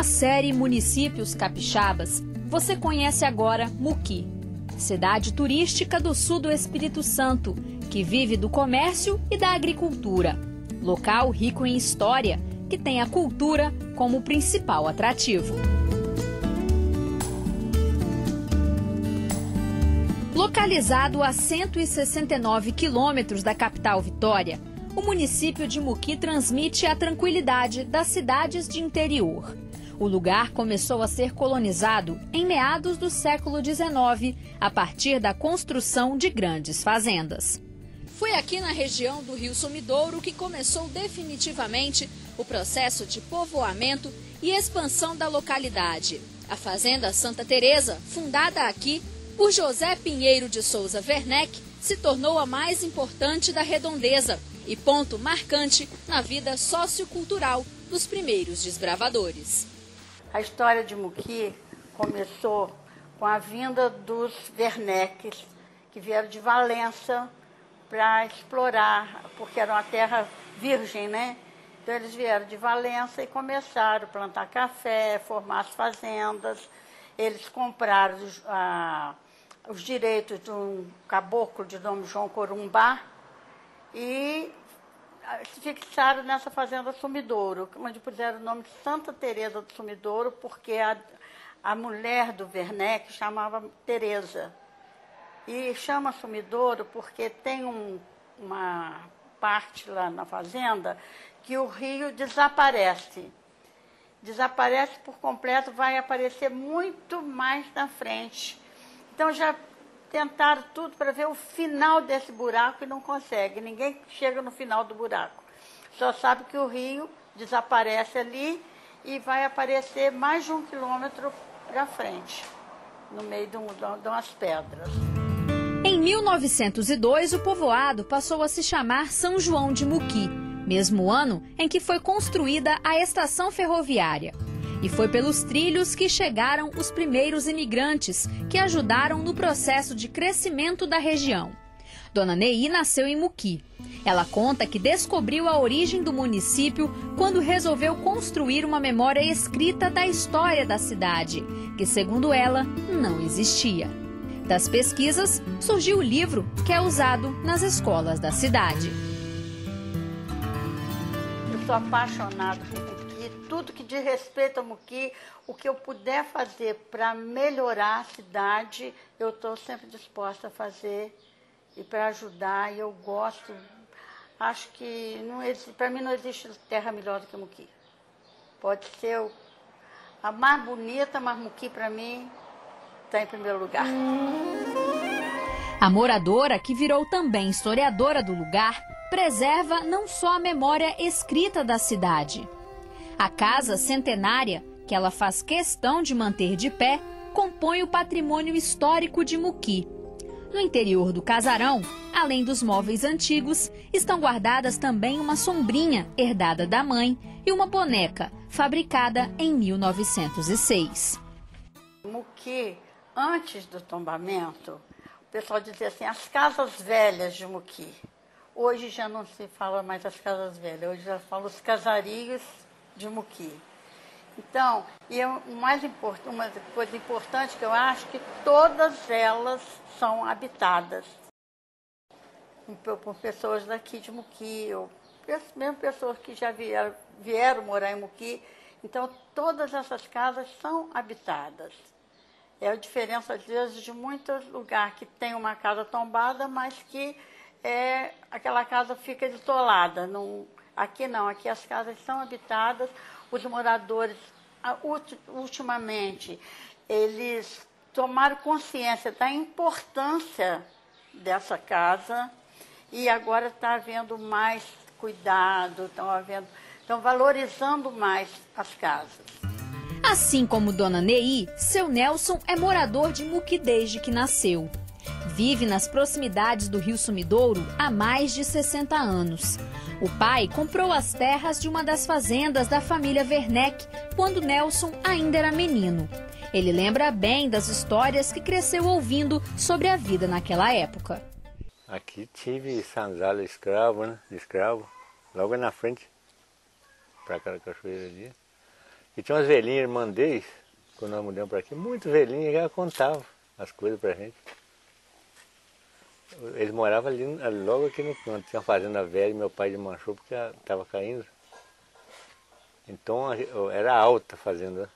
Na série Municípios Capixabas, você conhece agora Muqui, cidade turística do sul do Espírito Santo, que vive do comércio e da agricultura. Local rico em história, que tem a cultura como principal atrativo. Localizado a 169 quilômetros da capital Vitória, o município de Muqui transmite a tranquilidade das cidades de interior. O lugar começou a ser colonizado em meados do século XIX, a partir da construção de grandes fazendas. Foi aqui na região do Rio Sumidouro que começou definitivamente o processo de povoamento e expansão da localidade. A Fazenda Santa Teresa, fundada aqui por José Pinheiro de Souza Werneck, se tornou a mais importante da redondeza e ponto marcante na vida sociocultural dos primeiros desbravadores. A história de Muqui começou com a vinda dos Wernecks, que vieram de Valença para explorar, porque era uma terra virgem, né? Então eles vieram de Valença e começaram a plantar café, formar as fazendas. Eles compraram os direitos de um caboclo de nome João Corumbá e se fixaram nessa fazenda Sumidouro, onde puseram o nome de Santa Teresa do Sumidouro, porque a mulher do Werneck chamava Teresa. E chama Sumidouro porque tem uma parte lá na fazenda que o rio desaparece. Desaparece por completo, vai aparecer muito mais na frente. Então já tentaram tudo para ver o final desse buraco e não consegue. Ninguém chega no final do buraco. Só sabe que o rio desaparece ali e vai aparecer mais de 1 quilômetro para frente, no meio de umas pedras. Em 1902, o povoado passou a se chamar São João de Muqui, mesmo ano em que foi construída a estação ferroviária. E foi pelos trilhos que chegaram os primeiros imigrantes, que ajudaram no processo de crescimento da região. Dona Neí nasceu em Muqui. Ela conta que descobriu a origem do município quando resolveu construir uma memória escrita da história da cidade, que, segundo ela, não existia. Das pesquisas, surgiu o livro que é usado nas escolas da cidade. Eu sou apaixonada por tudo que diz respeito a Muqui, o que eu puder fazer para melhorar a cidade, eu estou sempre disposta a fazer e para ajudar, e eu gosto. Acho que para mim não existe terra melhor do que Muqui. Pode ser a mais bonita, mas Muqui para mim está em primeiro lugar. A moradora, que virou também historiadora do lugar, preserva não só a memória escrita da cidade. A casa centenária, que ela faz questão de manter de pé, compõe o patrimônio histórico de Muqui. No interior do casarão, além dos móveis antigos, estão guardadas também uma sombrinha herdada da mãe e uma boneca, fabricada em 1906. Muqui, antes do tombamento, o pessoal dizia assim, as casas velhas de Muqui. Hoje já não se fala mais as casas velhas, hoje já fala os casarios de Muqui. Então, uma coisa importante que eu acho que todas elas são habitadas por pessoas daqui de Muqui, ou mesmo pessoas que já vieram morar em Muqui. Então, todas essas casas são habitadas. É a diferença, às vezes, de muitos lugares que tem uma casa tombada, mas que aquela casa fica isolada. Aqui não, aqui as casas são habitadas, os moradores, ultimamente, eles tomaram consciência da importância dessa casa e agora está havendo mais cuidado, estão valorizando mais as casas. Assim como Dona Neí, seu Nelson é morador de Muqui desde que nasceu. Vive nas proximidades do Rio Sumidouro há mais de 60 anos. O pai comprou as terras de uma das fazendas da família Werneck quando Nelson ainda era menino. Ele lembra bem das histórias que cresceu ouvindo sobre a vida naquela época. Aqui tive senzala escravo, né? Escravo, logo na frente, para aquela cachoeira ali. E tinha umas velhinhas irmandês, quando nós mudamos para aqui, muito velhinhas, que ela contava as coisas pra gente. Eles moravam ali, logo aqui no canto, tinha uma fazenda velha, meu pai desmanchou porque estava caindo. Então era alta a fazenda.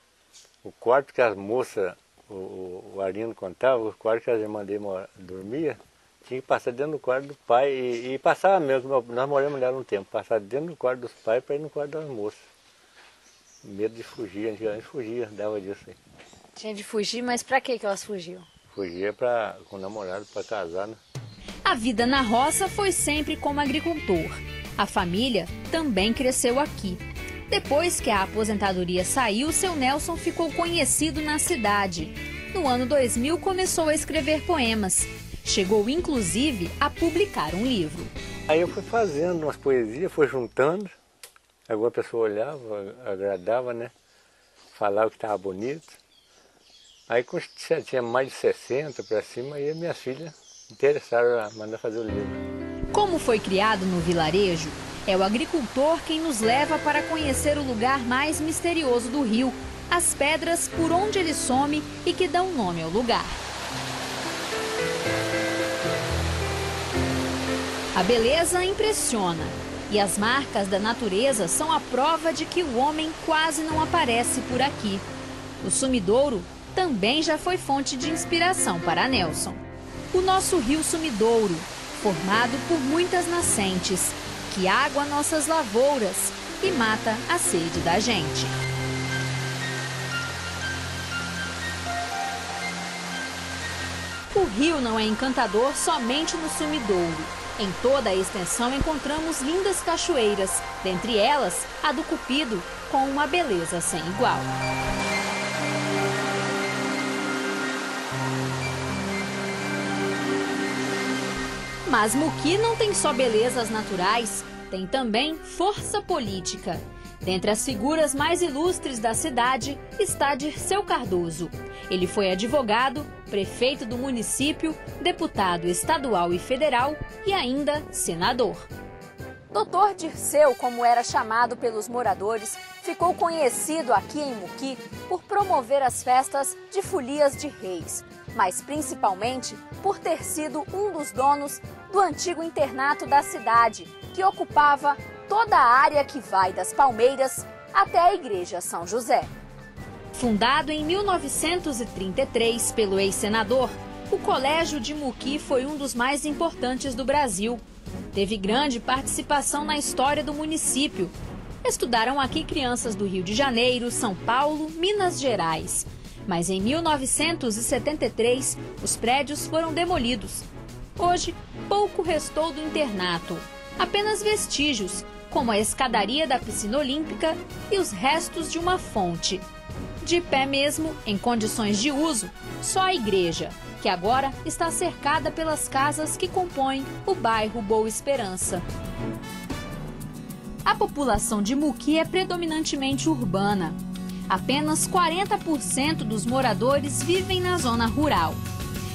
O quarto que as moças, o Arlindo contava, o quarto que as irmãs dele dormia, tinha que passar dentro do quarto do pai, e passava mesmo, nós moramos lá um tempo, passava dentro do quarto dos pais para ir no quarto das moças. Medo de fugir, antigamente fugia, dava disso aí. Tinha de fugir, mas pra que elas fugiam? Fugia com o namorado para casar, né? A vida na roça foi sempre como agricultor. A família também cresceu aqui. Depois que a aposentadoria saiu, seu Nelson ficou conhecido na cidade. No ano 2000 começou a escrever poemas. Chegou inclusive a publicar um livro. Aí eu fui fazendo umas poesias, fui juntando. Alguma pessoa olhava, agradava, né? Falava que estava bonito. Aí quando tinha mais de 60 para cima, aí minhas filhas interessaram a mandar fazer o livro. Como foi criado no vilarejo, é o agricultor quem nos leva para conhecer o lugar mais misterioso do rio, as pedras por onde ele some e que dão nome ao lugar. A beleza impressiona e as marcas da natureza são a prova de que o homem quase não aparece por aqui. O sumidouro também já foi fonte de inspiração para Nelson. O nosso rio Sumidouro, formado por muitas nascentes, que água nossas lavouras e mata a sede da gente. O rio não é encantador somente no Sumidouro. Em toda a extensão encontramos lindas cachoeiras, dentre elas a do Cupido, com uma beleza sem igual. Mas Muqui não tem só belezas naturais, tem também força política. Dentre as figuras mais ilustres da cidade está Dirceu Cardoso. Ele foi advogado, prefeito do município, deputado estadual e federal e ainda senador. Doutor Dirceu, como era chamado pelos moradores, ficou conhecido aqui em Muqui por promover as festas de folias de reis, mas principalmente por ter sido um dos donos do antigo internato da cidade, que ocupava toda a área que vai das Palmeiras até a Igreja São José. Fundado em 1933 pelo ex-senador, o Colégio de Muqui foi um dos mais importantes do Brasil. Teve grande participação na história do município. Estudaram aqui crianças do Rio de Janeiro, São Paulo, Minas Gerais. Mas em 1973, os prédios foram demolidos. Hoje, pouco restou do internato. Apenas vestígios, como a escadaria da piscina olímpica e os restos de uma fonte. De pé mesmo, em condições de uso, só a igreja, que agora está cercada pelas casas que compõem o bairro Boa Esperança. A população de Muqui é predominantemente urbana. Apenas 40% dos moradores vivem na zona rural.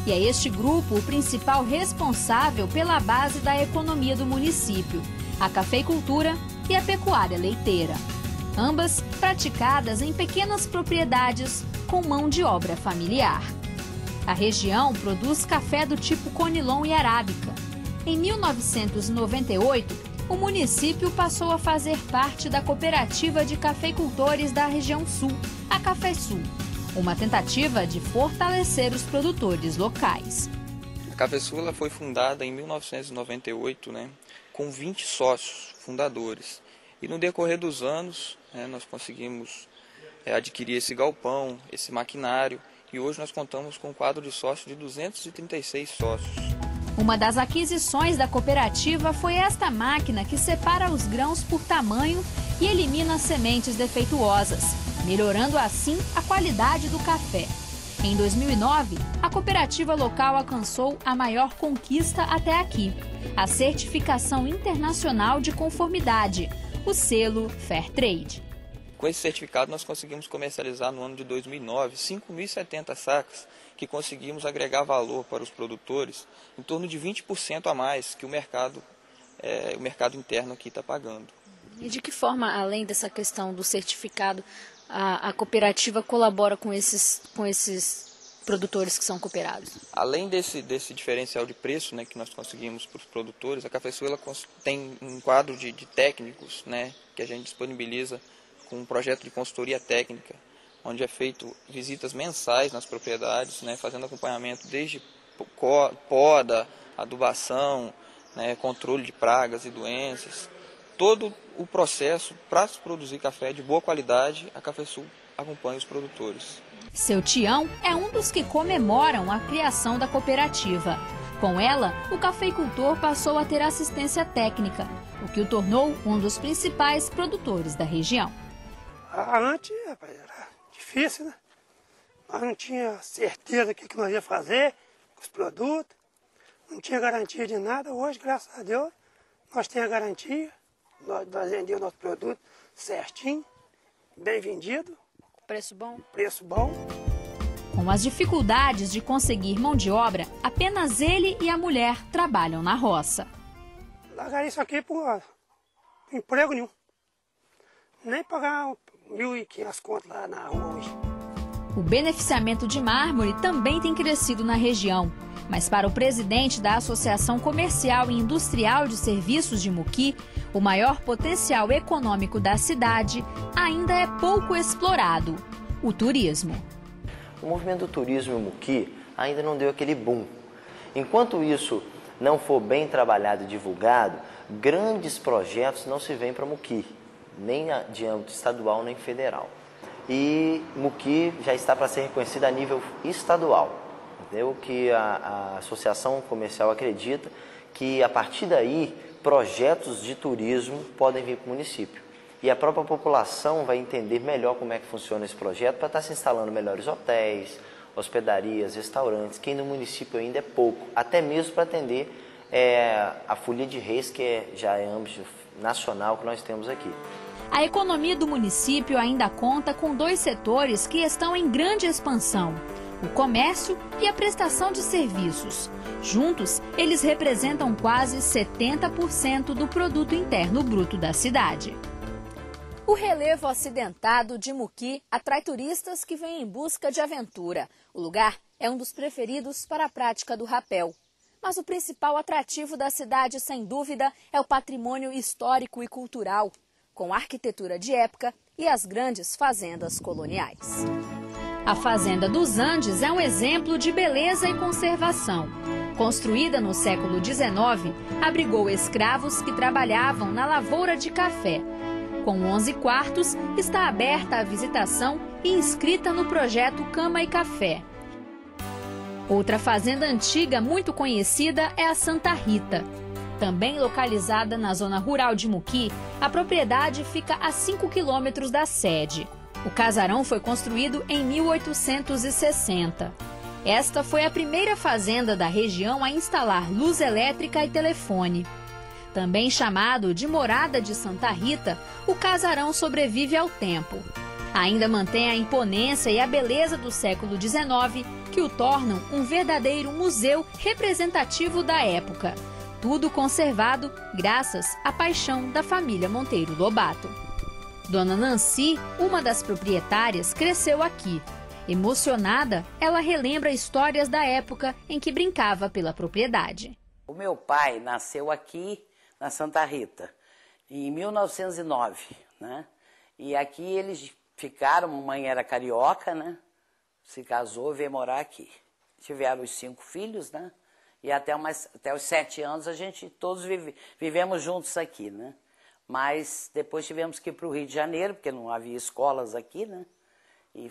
E é este grupo o principal responsável pela base da economia do município, a cafeicultura e a pecuária leiteira. Ambas praticadas em pequenas propriedades com mão de obra familiar. A região produz café do tipo Conilon e Arábica. Em 1998, o município passou a fazer parte da Cooperativa de Cafeicultores da região sul, a Cafesul, uma tentativa de fortalecer os produtores locais. A Cafesul foi fundada em 1998, com 20 sócios fundadores. E no decorrer dos anos, nós conseguimos adquirir esse galpão, esse maquinário, e hoje nós contamos com um quadro de sócios de 236 sócios. Uma das aquisições da cooperativa foi esta máquina que separa os grãos por tamanho e elimina as sementes defeituosas, melhorando assim a qualidade do café. Em 2009, a cooperativa local alcançou a maior conquista até aqui, a certificação internacional de conformidade, o selo Fairtrade. Com esse certificado nós conseguimos comercializar no ano de 2009 5.070 sacas, que conseguimos agregar valor para os produtores em torno de 20% a mais que o mercado interno aqui está pagando. E de que forma, além dessa questão do certificado, a cooperativa colabora com esses produtores que são cooperados? Além desse diferencial de preço, né, que nós conseguimos para os produtores, a Cafésul tem um quadro de técnicos, né, que a gente disponibiliza com um projeto de consultoria técnica, onde é feito visitas mensais nas propriedades, né, fazendo acompanhamento desde poda, adubação, né, controle de pragas e doenças. Todo o processo para se produzir café de boa qualidade, a Cafésul acompanha os produtores. Seu Tião é um dos que comemoram a criação da cooperativa. Com ela, o cafeicultor passou a ter assistência técnica, o que o tornou um dos principais produtores da região. Antes, rapaz, era difícil, né? Nós não tínhamos certeza do que nós ia fazer com os produtos, não tinha garantia de nada. Hoje, graças a Deus, nós temos a garantia, nós vendemos nosso produto certinho, bem vendido. Preço bom? Preço bom. Com as dificuldades de conseguir mão de obra, apenas ele e a mulher trabalham na roça. Largar isso aqui por emprego nenhum. Nem pagar 1.500 contas lá na rua hoje. O beneficiamento de mármore também tem crescido na região. Mas para o presidente da Associação Comercial e Industrial de Serviços de Muqui, o maior potencial econômico da cidade ainda é pouco explorado: o turismo. O movimento do turismo em Muqui ainda não deu aquele boom. Enquanto isso não for bem trabalhado e divulgado, grandes projetos não se vêm para Muqui, nem de âmbito estadual nem federal. E Muqui já está para ser reconhecida a nível estadual. Entendeu? Que a Associação Comercial acredita que a partir daí projetos de turismo podem vir para o município. E a própria população vai entender melhor como é que funciona esse projeto para estar se instalando melhores hotéis, hospedarias, restaurantes, que no município ainda é pouco, até mesmo para atender a folia de reis, que já é âmbito nacional que nós temos aqui. A economia do município ainda conta com 2 setores que estão em grande expansão: o comércio e a prestação de serviços. Juntos, eles representam quase 70% do produto interno bruto da cidade. O relevo acidentado de Muqui atrai turistas que vêm em busca de aventura. O lugar é um dos preferidos para a prática do rapel. Mas o principal atrativo da cidade, sem dúvida, é o patrimônio histórico e cultural, com arquitetura de época e as grandes fazendas coloniais. A Fazenda dos Andes é um exemplo de beleza e conservação. Construída no século XIX, abrigou escravos que trabalhavam na lavoura de café. Com 11 quartos, está aberta à visitação e inscrita no projeto Cama e Café. Outra fazenda antiga muito conhecida é a Santa Rita. Também localizada na zona rural de Muqui, a propriedade fica a 5 quilômetros da sede. O casarão foi construído em 1860. Esta foi a primeira fazenda da região a instalar luz elétrica e telefone. Também chamado de Morada de Santa Rita, o casarão sobrevive ao tempo. Ainda mantém a imponência e a beleza do século XIX, que o tornam um verdadeiro museu representativo da época. Tudo conservado graças à paixão da família Monteiro Lobato. Dona Nancy, uma das proprietárias, cresceu aqui. Emocionada, ela relembra histórias da época em que brincava pela propriedade. O meu pai nasceu aqui na Santa Rita, em 1909, né? E aqui eles ficaram, mamãe era carioca, né? Se casou, veio morar aqui. Tiveram os 5 filhos, né? E até os 7 anos a gente todos vivemos juntos aqui, né? Mas depois tivemos que ir para o Rio de Janeiro, porque não havia escolas aqui, né? E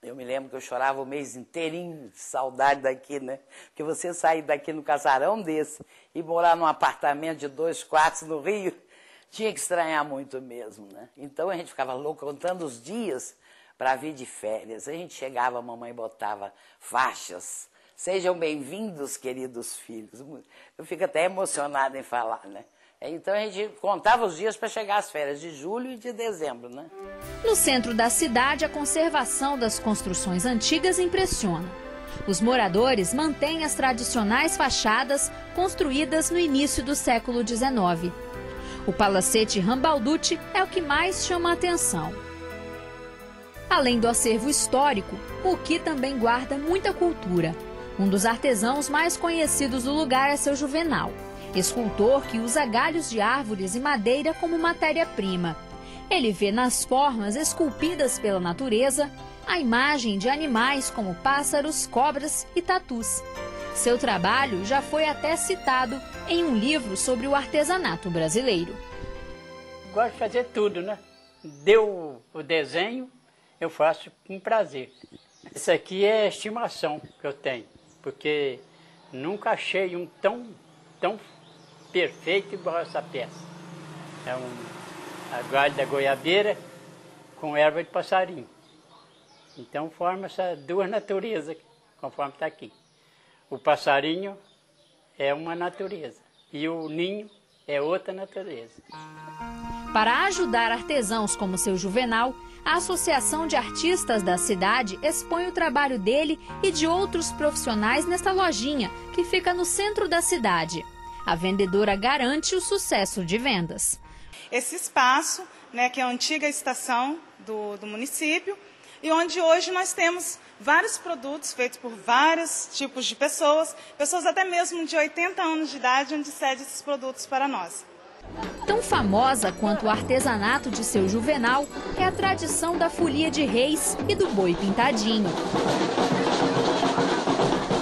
eu me lembro que eu chorava o mês inteirinho de saudade daqui, né? Porque você sair daqui no casarão desse e morar num apartamento de 2 quartos no Rio, tinha que estranhar muito mesmo, né? Então a gente ficava louco contando os dias para vir de férias. A gente chegava, a mamãe botava faixas. Sejam bem-vindos, queridos filhos. Eu fico até emocionada em falar, né? Então a gente contava os dias para chegar às férias de julho e de dezembro, né? No centro da cidade, a conservação das construções antigas impressiona. Os moradores mantêm as tradicionais fachadas construídas no início do século XIX. O Palacete Rambalducci é o que mais chama a atenção. Além do acervo histórico, Muqui também guarda muita cultura. Um dos artesãos mais conhecidos do lugar é seu Juvenal, escultor que usa galhos de árvores e madeira como matéria-prima. Ele vê nas formas esculpidas pela natureza a imagem de animais como pássaros, cobras e tatus. Seu trabalho já foi até citado em um livro sobre o artesanato brasileiro. Gosto de fazer tudo, né? Deu o desenho, eu faço com prazer. Isso aqui é estimação que eu tenho, porque nunca achei um tão perfeito igual essa peça. É a galho da goiabeira com erva de passarinho. Então forma essas duas naturezas, conforme está aqui. O passarinho é uma natureza e o ninho é outra natureza. Para ajudar artesãos como seu Juvenal, a Associação de Artistas da cidade expõe o trabalho dele e de outros profissionais nesta lojinha, que fica no centro da cidade. A vendedora garante o sucesso de vendas. Esse espaço, né, que é a antiga estação do município, e onde hoje nós temos vários produtos feitos por vários tipos de pessoas até mesmo de 80 anos de idade, onde cede esses produtos para nós. Tão famosa quanto o artesanato de seu Juvenal é a tradição da folia de reis e do boi pintadinho.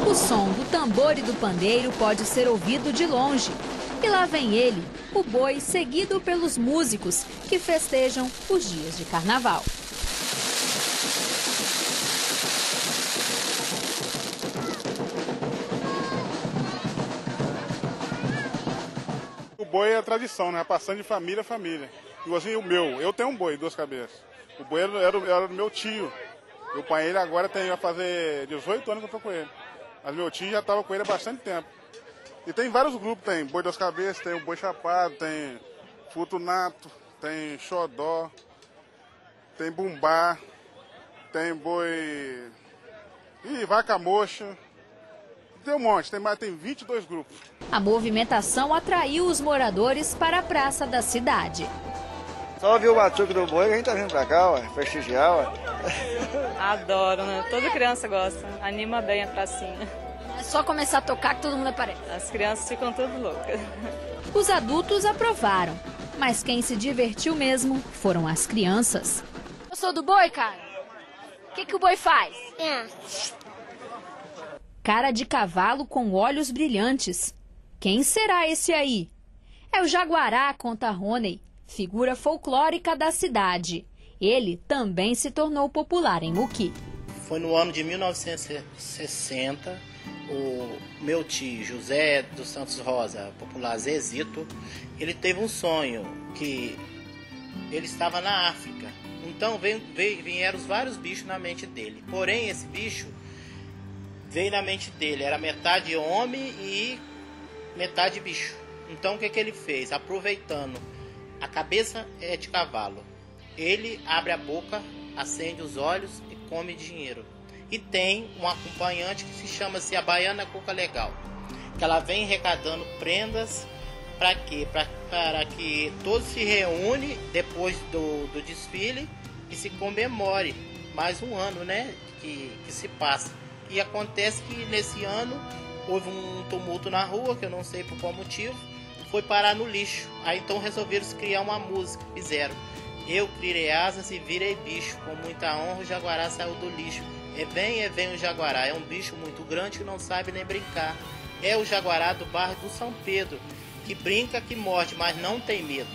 O som do tambor e do pandeiro pode ser ouvido de longe. E lá vem ele, o boi, seguido pelos músicos que festejam os dias de carnaval. O boi é a tradição, né? Passando de família a família. Igualzinho o meu. Eu tenho um boi, 2 cabeças. O boi era do meu tio. Eu pai ele agora vai fazer 18 anos que eu tô com ele. Mas meu tio já estava com ele há bastante tempo. E tem vários grupos, tem boi 2 cabeças, tem o boi chapado, tem futunato, tem xodó, tem bumbá, tem boi... vaca moxa. Tem um monte, tem 22 grupos. A movimentação atraiu os moradores para a praça da cidade. Só ouvir o batuque do boi que a gente tá vindo pra cá, ué, prestigiar, ué. Adoro, né? Toda criança gosta, anima bem a pracinha. É só começar a tocar que todo mundo aparece. As crianças ficam tudo loucas. Os adultos aprovaram, mas quem se divertiu mesmo foram as crianças. Eu sou do boi, cara. O que o boi faz? Cara de cavalo com olhos brilhantes. Quem será esse aí? É o Jaguará, conta Rony, figura folclórica da cidade. Ele também se tornou popular em Muqui. Foi no ano de 1960, o meu tio José dos Santos Rosa, popular Zezito, ele teve um sonho que ele estava na África. Então vieram vários bichos na mente dele. Porém, esse bicho veio na mente dele, era metade homem e metade bicho. Então o que ele fez? Aproveitando, a cabeça é de cavalo, ele abre a boca, acende os olhos e come dinheiro. E tem um acompanhante que se chama-se a Baiana Coca Legal, que ela vem arrecadando prendas para quê? Para que todos se reúnem depois do desfile e se comemore mais um ano, né, que se passa. E acontece que nesse ano houve um tumulto na rua, que eu não sei por qual motivo, foi parar no lixo. Aí então resolveram criar uma música, fizeram: eu criei asas e virei bicho, com muita honra o jaguará saiu do lixo. É vem o jaguará, é um bicho muito grande que não sabe nem brincar. É o jaguará do bairro do São Pedro, que brinca, que morde, mas não tem medo.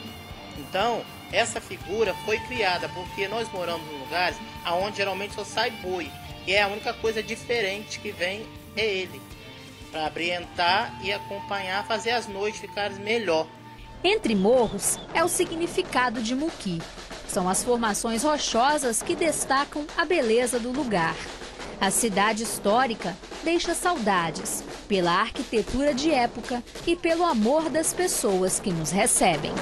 Então, essa figura foi criada porque nós moramos em lugares onde geralmente só sai boi. E a única coisa diferente que vem é ele, para ambientar e acompanhar, fazer as noites ficarem melhor. Entre morros é o significado de Muqui. São as formações rochosas que destacam a beleza do lugar. A cidade histórica deixa saudades pela arquitetura de época e pelo amor das pessoas que nos recebem.